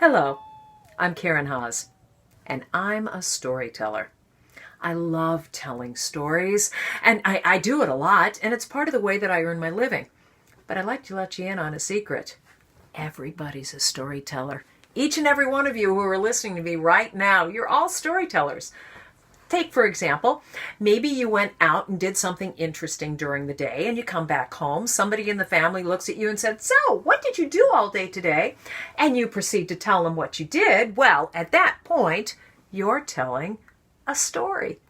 Hello, I'm Karen Haas, and I'm a storyteller. I love telling stories, and I do it a lot, and it's part of the way that I earn my living. But I'd like to let you in on a secret. Everybody's a storyteller. Each and every one of you who are listening to me right now, you're all storytellers. Take, for example, maybe you went out and did something interesting during the day and you come back home. Somebody in the family looks at you and said, "So, what did you do all day today?" And you proceed to tell them what you did. Well, at that point, you're telling a story.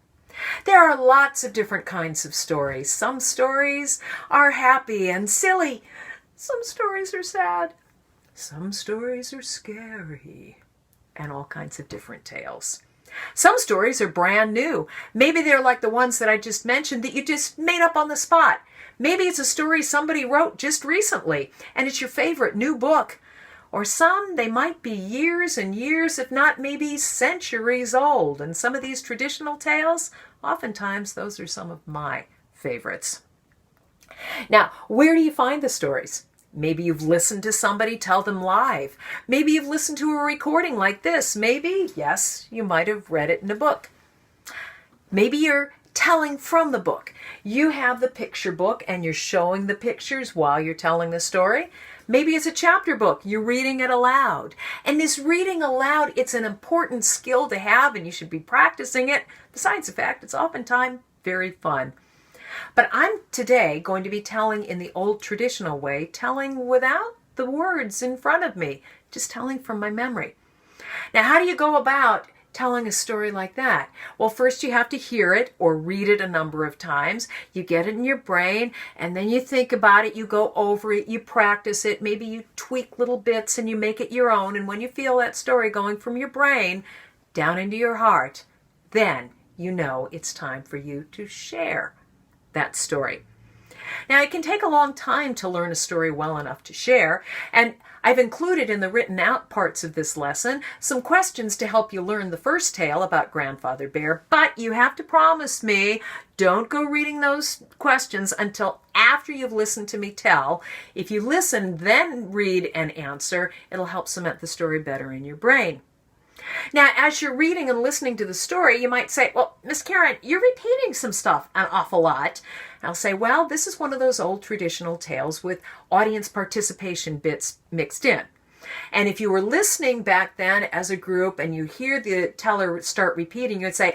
There are lots of different kinds of stories. Some stories are happy and silly. Some stories are sad. Some stories are scary. And all kinds of different tales. Some stories are brand new. Maybe they're like the ones that I just mentioned that you just made up on the spot. Maybe it's a story somebody wrote just recently and it's your favorite new book. Or some, they might be years and years, if not maybe centuries old. And some of these traditional tales, oftentimes those are some of my favorites. Now, where do you find the stories? Maybe you've listened to somebody tell them live. Maybe you've listened to a recording like this. Maybe, yes, you might have read it in a book. Maybe you're telling from the book. You have the picture book and you're showing the pictures while you're telling the story. Maybe it's a chapter book. You're reading it aloud. And this reading aloud, it's an important skill to have and you should be practicing it. Besides the fact, it's oftentimes very fun. But I'm today going to be telling in the old traditional way, telling without the words in front of me, just telling from my memory. Now, how do you go about telling a story like that? Well, first you have to hear it or read it a number of times. You get it in your brain and then you think about it, you go over it, you practice it, maybe you tweak little bits and you make it your own. And when you feel that story going from your brain down into your heart, then you know it's time for you to share that story. Now, it can take a long time to learn a story well enough to share, and I've included in the written out parts of this lesson some questions to help you learn the first tale about Grandfather Bear, but you have to promise me don't go reading those questions until after you've listened to me tell. If you listen, then read and answer, it'll help cement the story better in your brain. Now, as you're reading and listening to the story, you might say, "Well, Miss Karen, you're repeating some stuff an awful lot." I'll say, well, this is one of those old traditional tales with audience participation bits mixed in. And if you were listening back then as a group and you hear the teller start repeating, you'd say,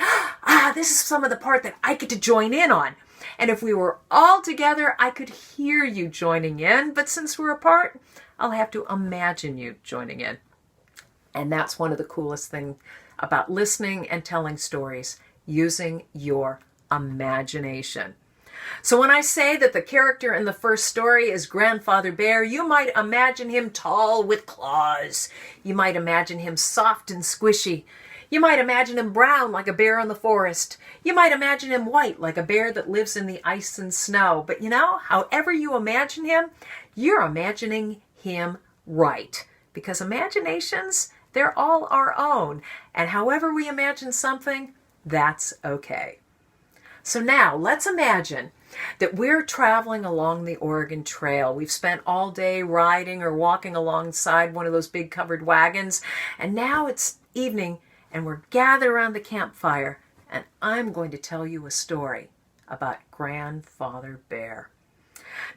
this is some of the part that I get to join in on. And if we were all together, I could hear you joining in. But since we're apart, I'll have to imagine you joining in. And that's one of the coolest things about listening and telling stories, using your imagination. So when I say that the character in the first story is Grandfather Bear, you might imagine him tall with claws. You might imagine him soft and squishy. You might imagine him brown like a bear in the forest. You might imagine him white like a bear that lives in the ice and snow. But however you imagine him, you're imagining him right. Because imaginations, they're all our own. And however we imagine something, that's okay. So now let's imagine that we're traveling along the Oregon Trail. We've spent all day riding or walking alongside one of those big covered wagons. And now it's evening and we're gathered around the campfire. And I'm going to tell you a story about Grandfather Bear.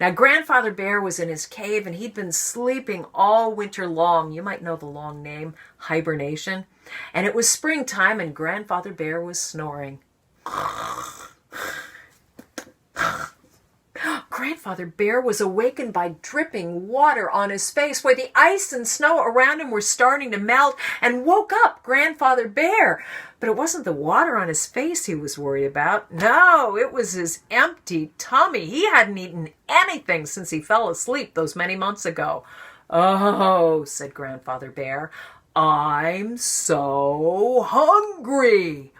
Now, Grandfather Bear was in his cave and he'd been sleeping all winter long. You might know the long name, hibernation. And it was springtime and Grandfather Bear was snoring. Grandfather Bear was awakened by dripping water on his face where the ice and snow around him were starting to melt and woke up Grandfather Bear. But it wasn't the water on his face he was worried about. No, it was his empty tummy. He hadn't eaten anything since he fell asleep those many months ago. "Oh," said Grandfather Bear, "I'm so hungry."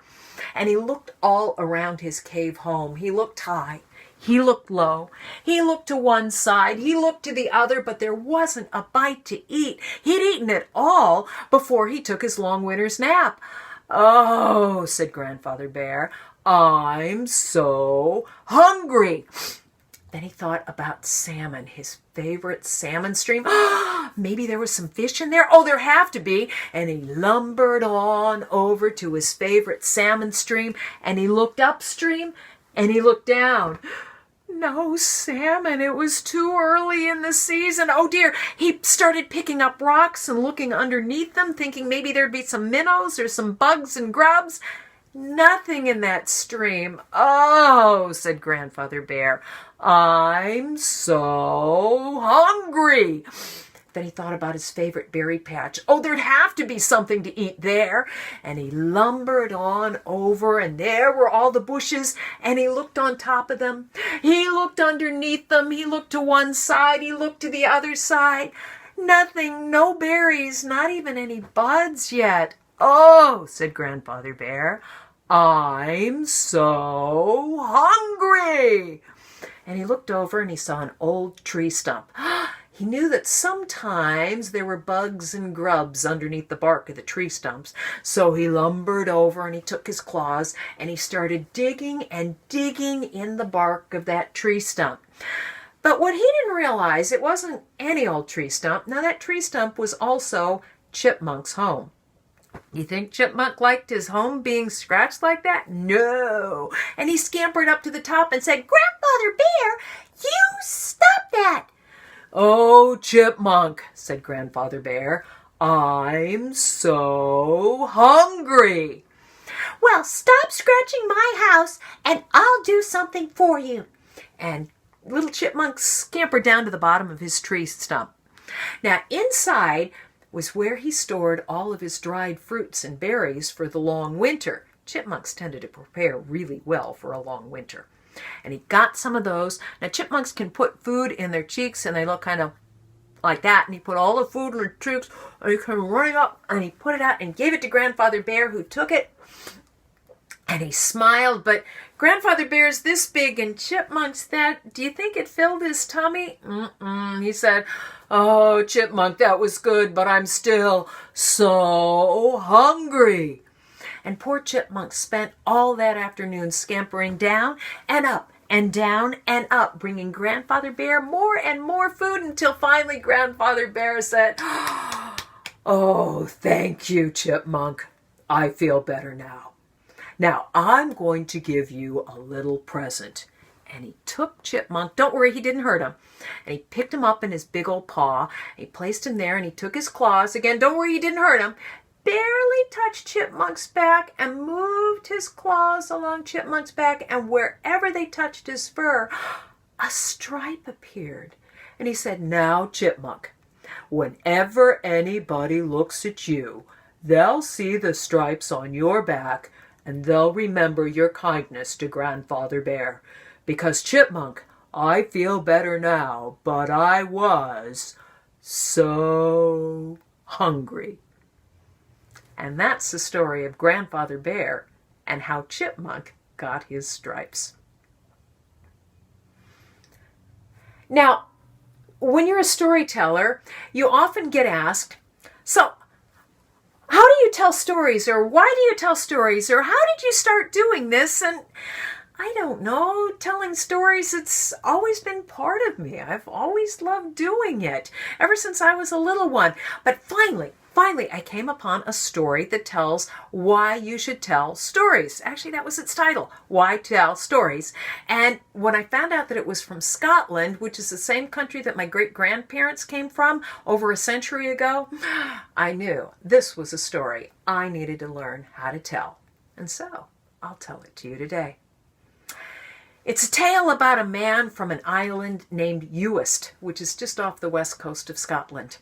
And he looked all around his cave home. He looked high. He looked low. He looked to one side. He looked to the other, but there wasn't a bite to eat. He'd eaten it all before he took his long winter's nap. "Oh," said Grandfather Bear, "I'm so hungry." Then he thought about salmon, his favorite salmon stream. Maybe there was some fish in there. Oh, there have to be. And he lumbered on over to his favorite salmon stream, and he looked upstream and he looked down. No salmon. It was too early in the season. Oh dear. He started picking up rocks and looking underneath them, thinking maybe there'd be some minnows or some bugs and grubs. Nothing in that stream. Oh, said Grandfather Bear, I'm so hungry. Then he thought about his favorite berry patch. Oh, there'd have to be something to eat there. And he lumbered on over, and there were all the bushes, and he looked on top of them. He looked underneath them. He looked to one side. He looked to the other side. Nothing, no berries, not even any buds yet. Oh, said Grandfather Bear, I'm so hungry. And he looked over and he saw an old tree stump. He knew that sometimes there were bugs and grubs underneath the bark of the tree stumps. So he lumbered over and he took his claws and he started digging and digging in the bark of that tree stump. But what he didn't realize, it wasn't any old tree stump. Now that tree stump was also Chipmunk's home. You think Chipmunk liked his home being scratched like that? No. And he scampered up to the top and said, Grandfather Bear, you stop that. Oh, Chipmunk, said Grandfather Bear, I'm so hungry. Well, stop scratching my house and I'll do something for you. And little Chipmunk scampered down to the bottom of his tree stump. Now, inside was where he stored all of his dried fruits and berries for the long winter. Chipmunks tended to prepare really well for a long winter. And he got some of those. Now, chipmunks can put food in their cheeks, and they look kind of like that. And he put all the food in their cheeks, and he came running up, and he put it out and gave it to Grandfather Bear, who took it. And he smiled, but Grandfather Bear's this big and Chipmunk's that. Do you think it filled his tummy? He said, oh, Chipmunk, that was good, but I'm still so hungry. And poor Chipmunk spent all that afternoon scampering down and up and down and up, bringing Grandfather Bear more and more food until finally Grandfather Bear said, oh, thank you, Chipmunk. I feel better now. Now, I'm going to give you a little present. And he took Chipmunk, don't worry, he didn't hurt him, and he picked him up in his big old paw, and he placed him there, and he took his claws, again, don't worry, he didn't hurt him, barely touched Chipmunk's back, and moved his claws along Chipmunk's back, and wherever they touched his fur, a stripe appeared. And he said, now, Chipmunk, whenever anybody looks at you, they'll see the stripes on your back, and they'll remember your kindness to Grandfather Bear. Because, Chipmunk, I feel better now, but I was so hungry. And that's the story of Grandfather Bear and how Chipmunk got his stripes. Now, when you're a storyteller, you often get asked, so how do you tell stories, or why do you tell stories, or how did you start doing this? And I don't know, telling stories, it's always been part of me. I've always loved doing it, ever since I was a little one. But finally, I came upon a story that tells why you should tell stories. Actually, that was its title, Why Tell Stories. And when I found out that it was from Scotland, which is the same country that my great-grandparents came from over a century ago, I knew this was a story I needed to learn how to tell. And so, I'll tell it to you today. It's a tale about a man from an island named Uist, which is just off the west coast of Scotland.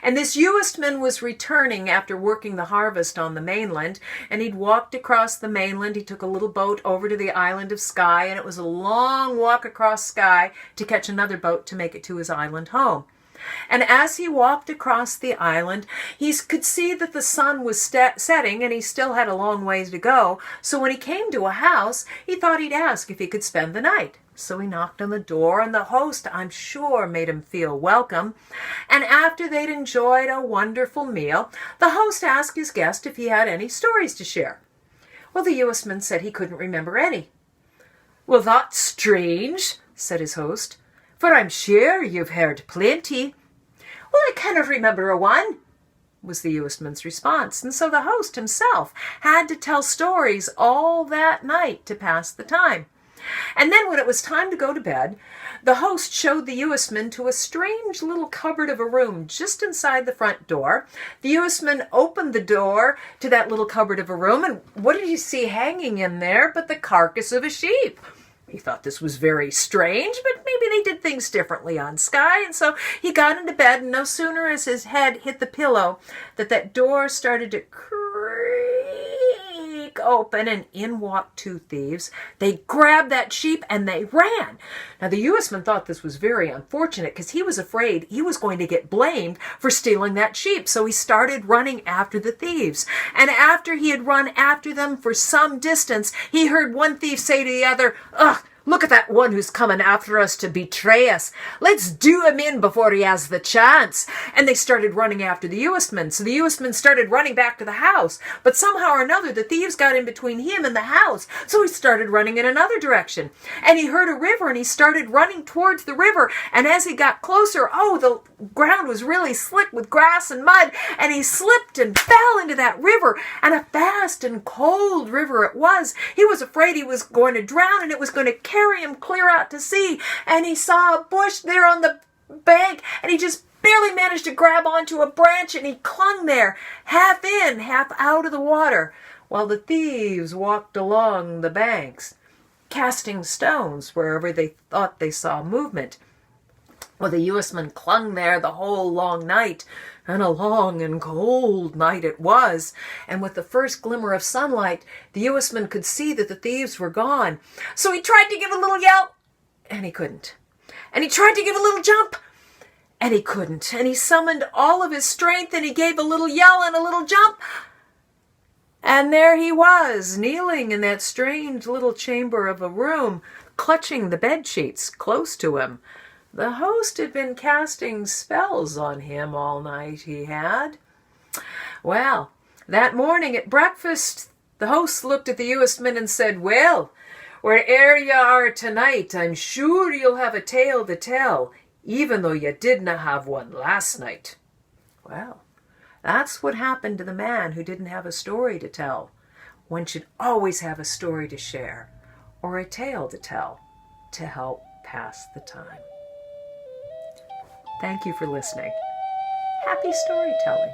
And this Uistman was returning after working the harvest on the mainland, and he'd walked across the mainland. He took a little boat over to the island of Skye, and it was a long walk across Skye to catch another boat to make it to his island home. And as he walked across the island, he could see that the sun was setting and he still had a long ways to go. So when he came to a house, he thought he'd ask if he could spend the night. So he knocked on the door, and the host, I'm sure, made him feel welcome. And after they'd enjoyed a wonderful meal, the host asked his guest if he had any stories to share. Well, the Uistman said he couldn't remember any. Well, that's strange, said his host, "for I'm sure you've heard plenty." "Well, I cannot remember a one," was the Usman's response, and so the host himself had to tell stories all that night to pass the time. And then when it was time to go to bed, the host showed the Usman to a strange little cupboard of a room just inside the front door. The Usman opened the door to that little cupboard of a room, and what did he see hanging in there but the carcass of a sheep? He thought this was very strange, but maybe they did things differently on Skye, and so he got into bed, and no sooner as his head hit the pillow that door started to creak open, and in walked two thieves. They grabbed that sheep and they ran. Now the Usman thought this was very unfortunate because he was afraid he was going to get blamed for stealing that sheep, so he started running after the thieves. And after he had run after them for some distance, he heard one thief say to the other, "Ugh, look at that one who's coming after us to betray us. Let's do him in before he has the chance." And they started running after the Usman. So the Usman started running back to the house. But somehow or another, the thieves got in between him and the house. So he started running in another direction. And he heard a river, and he started running towards the river. And as he got closer, the ground was really slick with grass and mud. And he slipped and fell into that river. And a fast and cold river it was. He was afraid he was going to drown, and it was going to carry him clear out to sea. And he saw a bush there on the bank, and he just barely managed to grab onto a branch, and he clung there, half in, half out of the water, while the thieves walked along the banks, casting stones wherever they thought they saw movement. Well, the Usman clung there the whole long night, and a long and cold night it was. And with the first glimmer of sunlight, the Usman could see that the thieves were gone. So he tried to give a little yell, and he couldn't. And he tried to give a little jump, and he couldn't. And he summoned all of his strength, and he gave a little yell and a little jump. And there he was, kneeling in that strange little chamber of a room, clutching the bed sheets close to him. The host had been casting spells on him all night, he had. Well, that morning at breakfast, the host looked at the Usman and said, "Well, where'er you are tonight, I'm sure you'll have a tale to tell, even though you didna have one last night." Well, that's what happened to the man who didn't have a story to tell. One should always have a story to share, or a tale to tell, to help pass the time. Thank you for listening. Happy storytelling.